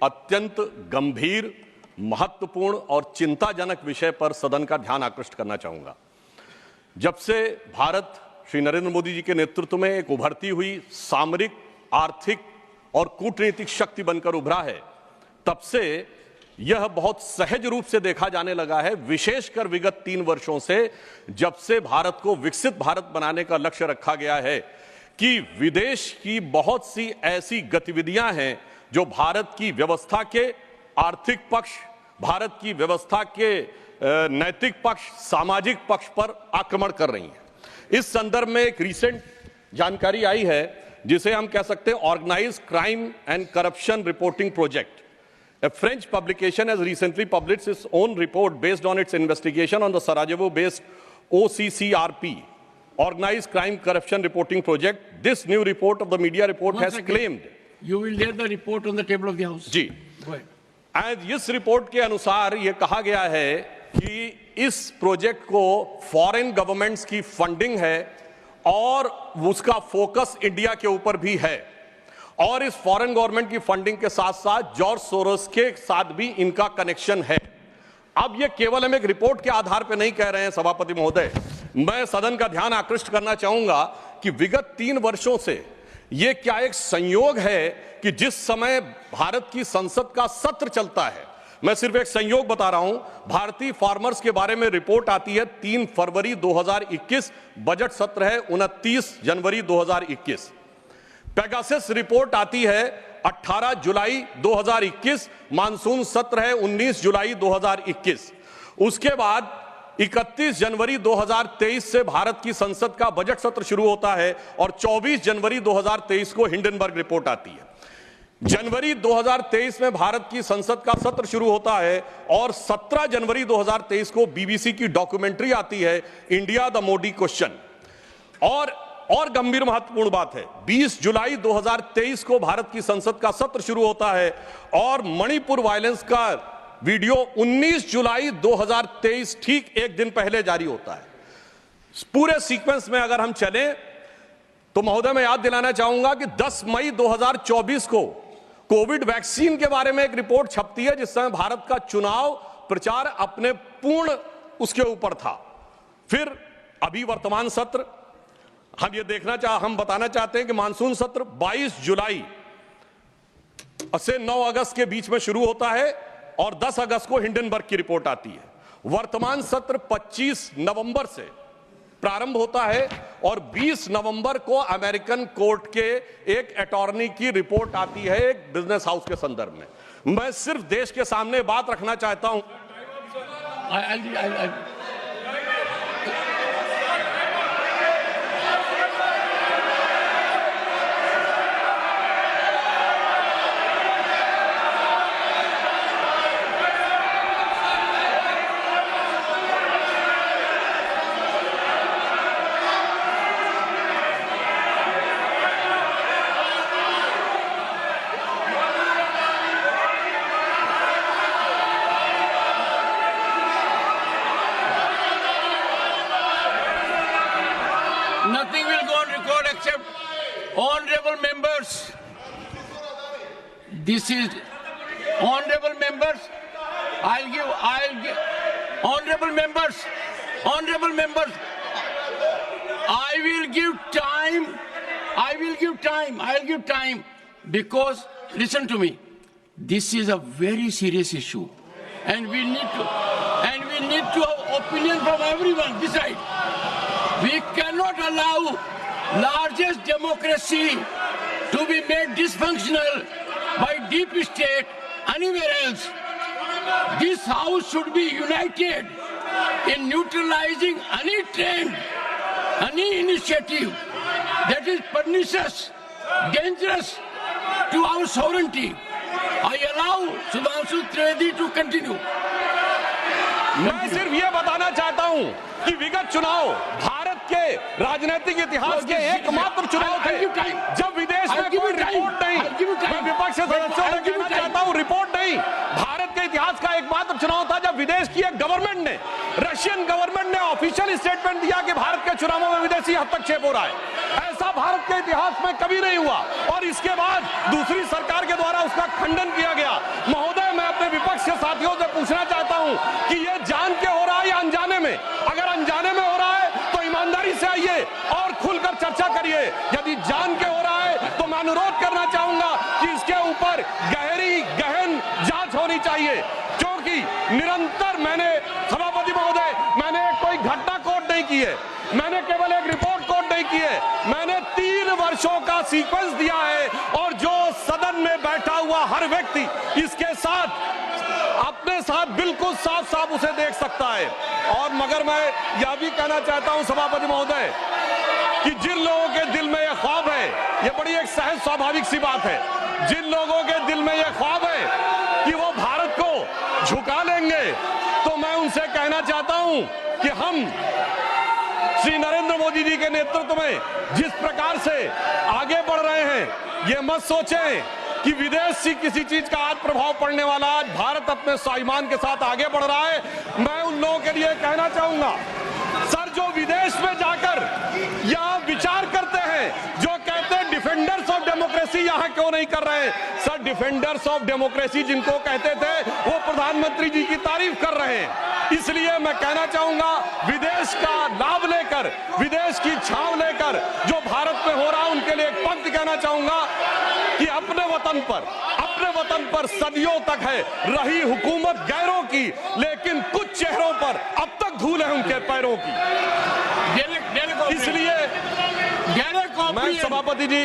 अत्यंत गंभीर, महत्वपूर्ण और चिंताजनक विषय पर सदन का ध्यान आकृष्ट करना चाहूंगा। जब से भारत श्री नरेंद्र मोदी जी के नेतृत्व में एक उभरती हुई सामरिक, आर्थिक और कूटनीतिक शक्ति बनकर उभरा है, तब से यह बहुत सहज रूप से देखा जाने लगा है, विशेषकर विगत 3 वर्षों से, जब से भारत को विकसित भारत बनाने का लक्ष्य रखा गया है, कि विदेश की बहुत सी ऐसी गतिविधियां हैं जो भारत की व्यवस्था के आर्थिक पक्ष, भारत की व्यवस्था के नैतिक पक्ष, सामाजिक पक्ष पर आक्रमण कर रही हैं। इस संदर्भ में एक रिसेंट जानकारी आई है जिसे हम कह सकते हैं organised crime and corruption reporting project. A French publication has recently published its own report based on its investigation on the Sarajevo-based OCCRP, Organized Crime Corruption Reporting Project. This new report of the media report has claimed. You will lay the report on the table of the House. जी। Go ahead. And इस report के अनुसार यह कहा गया है कि इस प्रोजेक्ट को फॉरेन गवर्नमेंट्स की फंडिंग है और उसका फोकस इंडिया के ऊपर भी है, और इस फॉरेन गवर्नमेंट की फंडिंग के साथ साथ जॉर्ज सोरोस के साथ भी इनका कनेक्शन है। अब यह केवल हम एक रिपोर्ट के आधार पर नहीं कह रहे हैं सभापति महोदय, मैं सदन का ध्यान आकृष्ट करना चाहूंगा कि विगत 3 वर्षों से यह क्या एक संयोग है कि जिस समय भारत की संसद का सत्र चलता है, मैं सिर्फ एक संयोग बता रहा हूं, भारतीय फार्मर्स के बारे में रिपोर्ट आती है 3 फरवरी 2021, बजट सत्र है 29 जनवरी 2021। पेगासस रिपोर्ट आती है 18 जुलाई 2021, मानसून सत्र है 19 जुलाई 2021। उसके बाद 31 जनवरी 2023 से भारत की संसद का बजट सत्र शुरू होता है और 24 जनवरी 2023 को हिंडनबर्ग रिपोर्ट आती है। जनवरी 2023 में भारत की संसद का सत्र शुरू होता है और 17 जनवरी 2023 को बीबीसी की डॉक्यूमेंट्री आती है, इंडिया द मोदी क्वेश्चन। और गंभीर महत्वपूर्ण बात है, 20 जुलाई 2023 को भारत की संसद का सत्र शुरू होता है और मणिपुर वायलेंस का वीडियो 19 जुलाई 2023, ठीक एक दिन पहले जारी होता है। पूरे सीक्वेंस में अगर हम चलें तो महोदय मैं याद दिलाना चाहूंगा कि 10 मई 2024 को कोविड वैक्सीन के बारे में एक रिपोर्ट छपती है, जिस समय भारत का चुनाव प्रचार अपने पूर्ण उसके ऊपर था। फिर अभी वर्तमान सत्र हम बताना चाहते हैं कि मानसून सत्र 22 जुलाई से 9 अगस्त के बीच में शुरू होता है और 10 अगस्त को हिंडनबर्ग की रिपोर्ट आती है। वर्तमान सत्र 25 नवंबर से प्रारंभ होता है और 20 नवंबर को अमेरिकन कोर्ट के एक अटॉर्नी की रिपोर्ट आती है एक बिजनेस हाउस के संदर्भ में। मैं सिर्फ देश के सामने बात रखना चाहता हूं। Nothing will go on record except honorable members. This is honorable members. I'll give honorable members. I will give time because listen to me. This is a very serious issue and we need to have opinion from everyone beside. We cannot allow largest democracy to be made dysfunctional by deep state anywhere else. This house should be united in neutralizing any trend, any initiative that is pernicious, dangerous to our sovereignty. I allow Sudhanshu Trivedi to continue. मैं सिर्फ ये बताना चाहता हूं कि विगत चुनाव भारत के राजनीतिक इतिहास के एकमात्र चुनाव थे जब विदेश में कोई रिपोर्ट नहीं, मैं विपक्ष के सदस्यों से कहना चाहता हूं रिपोर्ट नहीं, भारत के इतिहास का एकमात्र चुनाव था जब विदेश की एक गवर्नमेंट ने, रशियन गवर्नमेंट ने ऑफिशियल स्टेटमेंट दिया कि भारत के चुनावों में विदेशी हस्तक्षेप हो रहा है। ऐसा भारत के इतिहास में कभी नहीं हुआ और इसके बाद दूसरी सरकार के द्वारा उसका खंडन किया गया। महोदय, मैं अपने विपक्ष के साथियों से पूछना चाहता हूं कि यह जान के हो रहा है या अनजाने में? अगर अनजाने में हो रहा है तो ईमानदारी से आइए और खुलकर चर्चा करिए। यदि जान के हो रहा है तो मैं अनुरोध करना चाहूंगा कि इसके ऊपर गहन जांच होनी चाहिए, क्योंकि निरंतर सभापति महोदय, मैंने कोई घटना कोट नहीं की है, मैंने केवल एक रिपोर्ट कोट नहीं की है, मैंने 3 वर्षों का सीक्वेंस दिया है और जो सदन में बैठा हुआ हर व्यक्ति इसके साथ अपने साथ बिल्कुल साफ साफ उसे देख सकता है। और मगर मैं यह भी कहना चाहता हूं सभापति महोदय कि जिन लोगों के दिल में यह ख्वाब है, यह बड़ी एक सहज स्वाभाविक सी बात है, जिन लोगों के दिल में यह ख्वाब है कि वो भारत को झुका लेंगे, तो मैं उनसे कहना चाहता हूं कि हम श्री नरेंद्र मोदी जी के नेतृत्व में जिस प्रकार से आगे बढ़ रहे हैं, ये मत सोचें कि विदेश से किसी चीज का आज प्रभाव पड़ने वाला। आज भारत अपने स्वाभिमान के साथ आगे बढ़ रहा है। मैं उन लोगों के लिए कहना चाहूंगा, सर, जो विदेश में जाकर यह विचार करते हैं, जो कहते हैं डिफेंडर्स ऑफ डेमोक्रेसी यहां क्यों नहीं कर रहे हैं? सर, डिफेंडर्स ऑफ डेमोक्रेसी जिनको कहते थे वो प्रधानमंत्री जी की तारीफ कर रहे हैं। इसलिए मैं कहना चाहूंगा, विदेश का लाभ लेकर, विदेश की छाव लेकर जो भारत में हो रहा है, उनके लिए एक पंक्ति कहना चाहूंगा कि अपने वतन पर सदियों तक है रही हुकूमत गैरों की, लेकिन कुछ चेहरों पर अब तक धूल है उनके पैरों की। इसलिए मैं सभापति जी